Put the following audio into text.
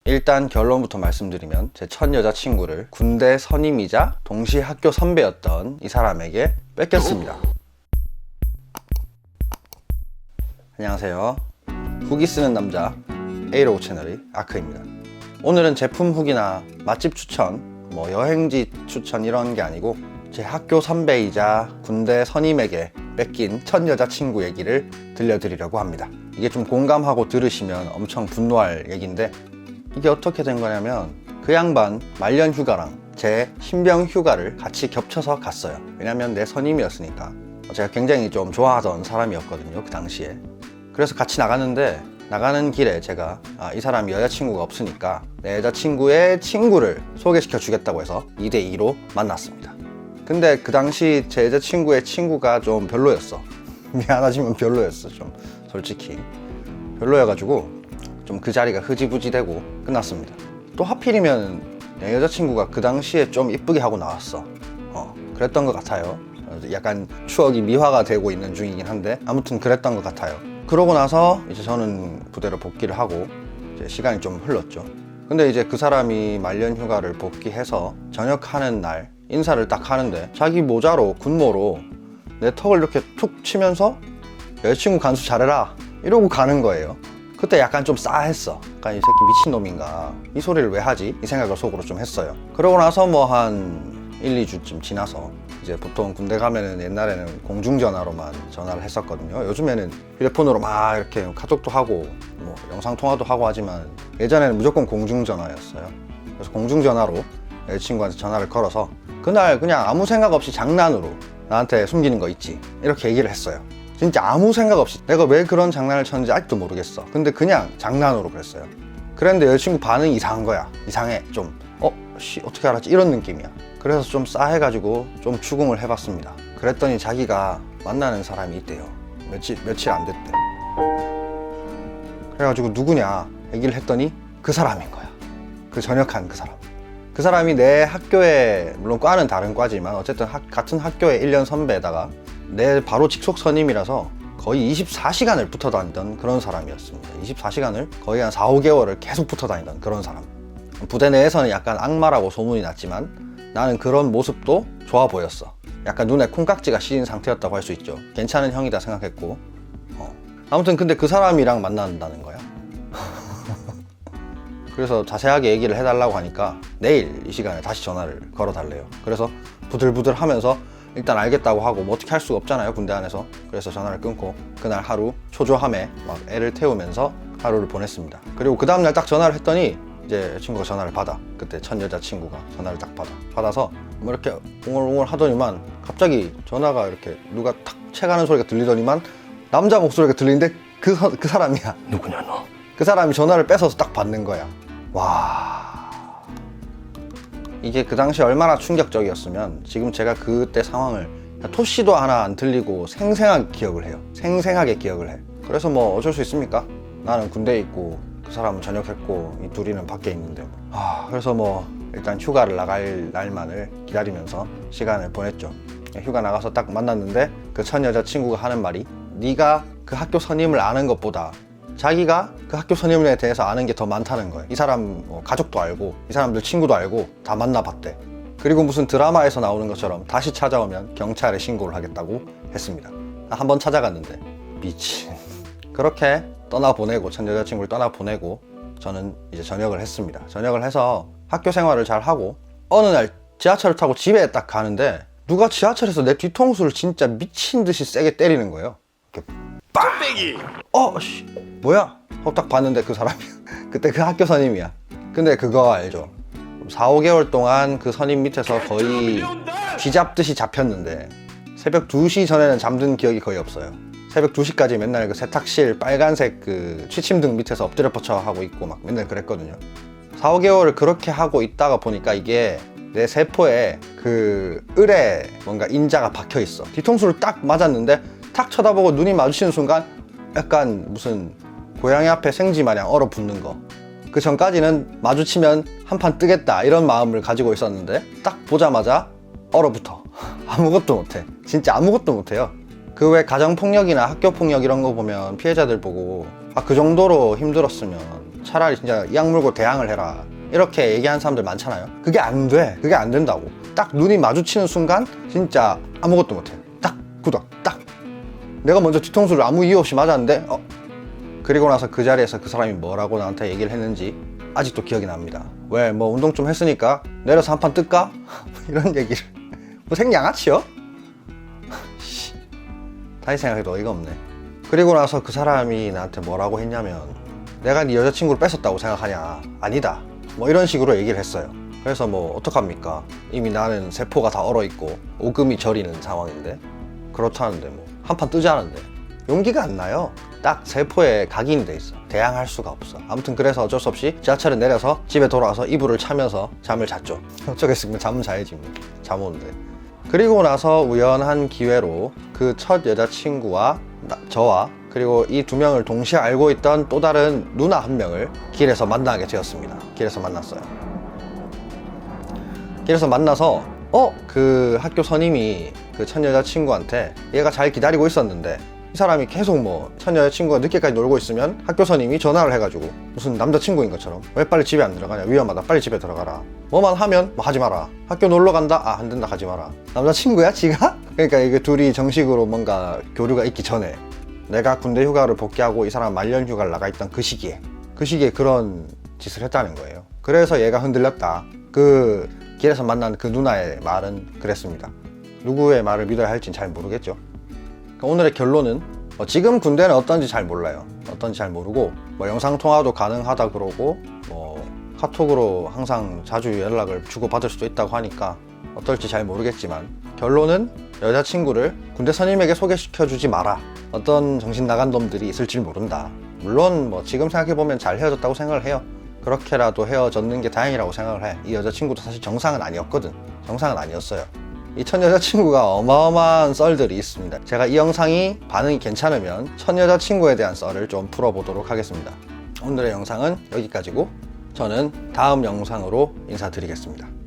일단 결론부터 말씀드리면 제 첫 여자친구를 군대 선임이자 동시에 학교 선배였던 이 사람에게 뺏겼습니다. 안녕하세요. 후기 쓰는 남자 에이로우 채널의 아크입니다. 오늘은 제품 후기나 맛집 추천, 여행지 추천 이런 게 아니고 제 학교 선배이자 군대 선임에게 뺏긴 첫 여자친구 얘기를 들려드리려고 합니다. 이게 좀 공감하고 들으시면 엄청 분노할 얘기인데, 이게 어떻게 된 거냐면 그 양반 말년 휴가랑 제 신병 휴가를 같이 겹쳐서 갔어요. 왜냐면 내 선임이었으니까. 제가 굉장히 좀 좋아하던 사람이었거든요, 그 당시에. 그래서 같이 나갔는데, 나가는 길에 제가 이 사람이 여자친구가 없으니까 내 여자친구의 친구를 소개시켜 주겠다고 해서 2대2로 만났습니다. 근데 그 당시 제 여자친구의 친구가 좀 별로였어. 미안하지만 별로였어. 좀 솔직히 별로여가지고 좀 그 자리가 흐지부지 되고 끝났습니다. 또 하필이면 내 여자친구가 그 당시에 좀 이쁘게 하고 나왔어. 그랬던 것 같아요. 약간 추억이 미화가 되고 있는 중이긴 한데 아무튼 그랬던 것 같아요. 그러고 나서 이제 저는 부대로 복귀를 하고 이제 시간이 좀 흘렀죠. 근데 이제 그 사람이 말년 휴가를 복귀해서 전역하는 날 인사를 딱 하는데 자기 모자로 군모로 내 턱을 이렇게 툭 치면서 여자친구 간수 잘해라 이러고 가는 거예요. 그때 약간 좀 싸했어. 약간 이 새끼 미친놈인가, 이 소리를 왜 하지? 이 생각을 속으로 좀 했어요. 그러고 나서 한 1, 2주쯤 지나서 이제 보통 군대 가면은 옛날에는 공중전화로만 전화를 했었거든요. 요즘에는 휴대폰으로 막 이렇게 카톡도 하고 영상통화도 하고 하지만 예전에는 무조건 공중전화였어요. 그래서 공중전화로 여자친구한테 전화를 걸어서 그날 그냥 아무 생각 없이 장난으로 나한테 숨기는 거 있지? 이렇게 얘기를 했어요. 진짜 아무 생각 없이. 내가 왜 그런 장난을 쳤는지 아직도 모르겠어. 근데 그냥 장난으로 그랬어요. 그랬는데 여자친구 반응이 이상한 거야. 이상해. 좀 어떻게 알았지? 이런 느낌이야. 그래서 좀 싸해가지고 좀 추궁을 해봤습니다. 그랬더니 자기가 만나는 사람이 있대요. 며칠 안 됐대. 그래가지고 누구냐 얘기를 했더니 그 사람인 거야. 그 전역한 그 사람. 그 사람이 내 학교에, 물론 과는 다른 과지만 어쨌든 같은 학교의 1년 선배에다가 내 바로 직속 선임이라서 거의 24시간을 붙어 다니던 그런 사람이었습니다. 24시간을 거의 한 4, 5개월을 계속 붙어 다니던 그런 사람. 부대 내에서는 약간 악마라고 소문이 났지만 나는 그런 모습도 좋아 보였어. 약간 눈에 콩깍지가 씌인 상태였다고 할 수 있죠. 괜찮은 형이다 생각했고. 아무튼 근데 그 사람이랑 만난다는 거야. 그래서 자세하게 얘기를 해달라고 하니까 내일 이 시간에 다시 전화를 걸어달래요. 그래서 부들부들 하면서 일단 알겠다고 하고 어떻게 할 수가 없잖아요, 군대 안에서. 그래서 전화를 끊고 그날 하루 초조함에 막 애를 태우면서 하루를 보냈습니다. 그리고 그 다음날 딱 전화를 했더니 이제 친구가 전화를 받아. 그때 첫 여자친구가 전화를 딱 받아서 이렇게 웅얼웅얼 하더니만 갑자기 전화가 이렇게 누가 탁 채가는 소리가 들리더니만 남자 목소리가 들리는데 그 사람이야. 누구냐 너? 그 사람이 전화를 뺏어서 딱 받는 거야. 와, 이게 그 당시 얼마나 충격적이었으면 지금 제가 그때 상황을 토시도 하나 안 틀리고 생생하게 기억을 해요. 생생하게 기억을 해. 그래서 어쩔 수 있습니까? 나는 군대에 있고 그 사람은 전역했고 이 둘이는 밖에 있는데 그래서 일단 휴가를 나갈 날만을 기다리면서 시간을 보냈죠. 휴가 나가서 딱 만났는데 그 첫 여자친구가 하는 말이, 네가 그 학교 선임을 아는 것보다 자기가 그 학교 선임에 대해서 아는 게 더 많다는 거예요. 이 사람 가족도 알고 이 사람들 친구도 알고 다 만나봤대. 그리고 무슨 드라마에서 나오는 것처럼 다시 찾아오면 경찰에 신고를 하겠다고 했습니다. 한번 찾아갔는데 미친. 그렇게 떠나보내고, 전 여자친구를 떠나보내고 저는 이제 전역을 했습니다. 전역을 해서 학교 생활을 잘 하고 어느 날 지하철을 타고 집에 딱 가는데 누가 지하철에서 내 뒤통수를 진짜 미친 듯이 세게 때리는 거예요. 이렇게 빡! 씨, 뭐야? 하고 딱 봤는데 그 사람이야. 그때 그 학교 선임이야. 근데 그거 알죠? 4, 5개월 동안 그 선임 밑에서 거의 쥐잡듯이 잡혔는데 새벽 2시 전에는 잠든 기억이 거의 없어요. 새벽 2시까지 맨날 그 세탁실 빨간색 그 취침등 밑에서 엎드려 뻗쳐 하고 있고 막 맨날 그랬거든요. 4, 5개월을 그렇게 하고 있다가 보니까 이게 내 세포에 그 을에 뭔가 인자가 박혀 있어. 뒤통수를 딱 맞았는데 탁 쳐다보고 눈이 마주치는 순간 약간 무슨 고양이 앞에 생쥐 마냥 얼어붙는 거. 그 전까지는 마주치면 한판 뜨겠다 이런 마음을 가지고 있었는데 딱 보자마자 얼어붙어. 아무것도 못해. 진짜 아무것도 못해요. 그 외 가정폭력이나 학교폭력 이런 거 보면 피해자들 보고 그 정도로 힘들었으면 차라리 진짜 이악 물고 대항을 해라 이렇게 얘기하는 사람들 많잖아요. 그게 안 돼. 그게 안 된다고. 딱 눈이 마주치는 순간 진짜 아무것도 못해. 딱 굳어. 딱 내가 먼저 뒤통수를 아무 이유 없이 맞았는데 그리고 나서 그 자리에서 그 사람이 뭐라고 나한테 얘기를 했는지 아직도 기억이 납니다. 왜 뭐 운동 좀 했으니까 내려서 한 판 뜰까? 이런 얘기를. 뭐 생양아치요? 다시 생각해도 어이가 없네. 그리고 나서 그 사람이 나한테 뭐라고 했냐면 내가 네 여자친구를 뺏었다고 생각하냐? 아니다. 뭐 이런 식으로 얘기를 했어요. 그래서 뭐 어떡합니까? 이미 나는 세포가 다 얼어있고 오금이 저리는 상황인데 그렇다는데 뭐 한 판 뜨자는데 용기가 안 나요. 딱 세포에 각인이 돼 있어. 대항할 수가 없어. 아무튼 그래서 어쩔 수 없이 지하철에 내려서 집에 돌아와서 이불을 차면서 잠을 잤죠. 어쩌겠습니까? 잠은 자야지 뭐. 잠 오는데. 그리고 나서 우연한 기회로 그 첫 여자친구와 저와 그리고 이 두 명을 동시에 알고 있던 또 다른 누나 한 명을 길에서 만나게 되었습니다. 길에서 만났어요. 길에서 만나서 그 학교 선임이 그 첫 여자친구한테 얘가 잘 기다리고 있었는데 이 사람이 계속 뭐 첫 여자친구가 늦게까지 놀고 있으면 학교 선임이 전화를 해가지고 무슨 남자친구인 것처럼 왜 빨리 집에 안 들어가냐, 위험하다, 빨리 집에 들어가라, 뭐만 하면 뭐 하지 마라, 학교 놀러 간다, 아 안 된다, 가지 마라. 남자친구야 지가? 그러니까 이게 둘이 정식으로 뭔가 교류가 있기 전에 내가 군대 휴가를 복귀하고 이 사람 말년 휴가를 나가 있던 그 시기에 그런 짓을 했다는 거예요. 그래서 얘가 흔들렸다. 그 길에서 만난 그 누나의 말은 그랬습니다. 누구의 말을 믿어야 할진 잘 모르겠죠. 그러니까 오늘의 결론은 지금 군대는 어떤지 잘 몰라요. 어떤지 잘 모르고 뭐 영상통화도 가능하다 그러고 뭐 카톡으로 항상 자주 연락을 주고받을 수도 있다고 하니까 어떨지 잘 모르겠지만 결론은 여자친구를 군대 선임에게 소개시켜주지 마라. 어떤 정신 나간 놈들이 있을지 모른다. 물론 뭐 지금 생각해보면 잘 헤어졌다고 생각을 해요. 그렇게라도 헤어졌는 게 다행이라고 생각을 해. 이 여자친구도 사실 정상은 아니었거든. 정상은 아니었어요. 이 첫 여자친구가 어마어마한 썰들이 있습니다. 제가 이 영상이 반응이 괜찮으면 첫 여자친구에 대한 썰을 좀 풀어보도록 하겠습니다. 오늘의 영상은 여기까지고 저는 다음 영상으로 인사드리겠습니다.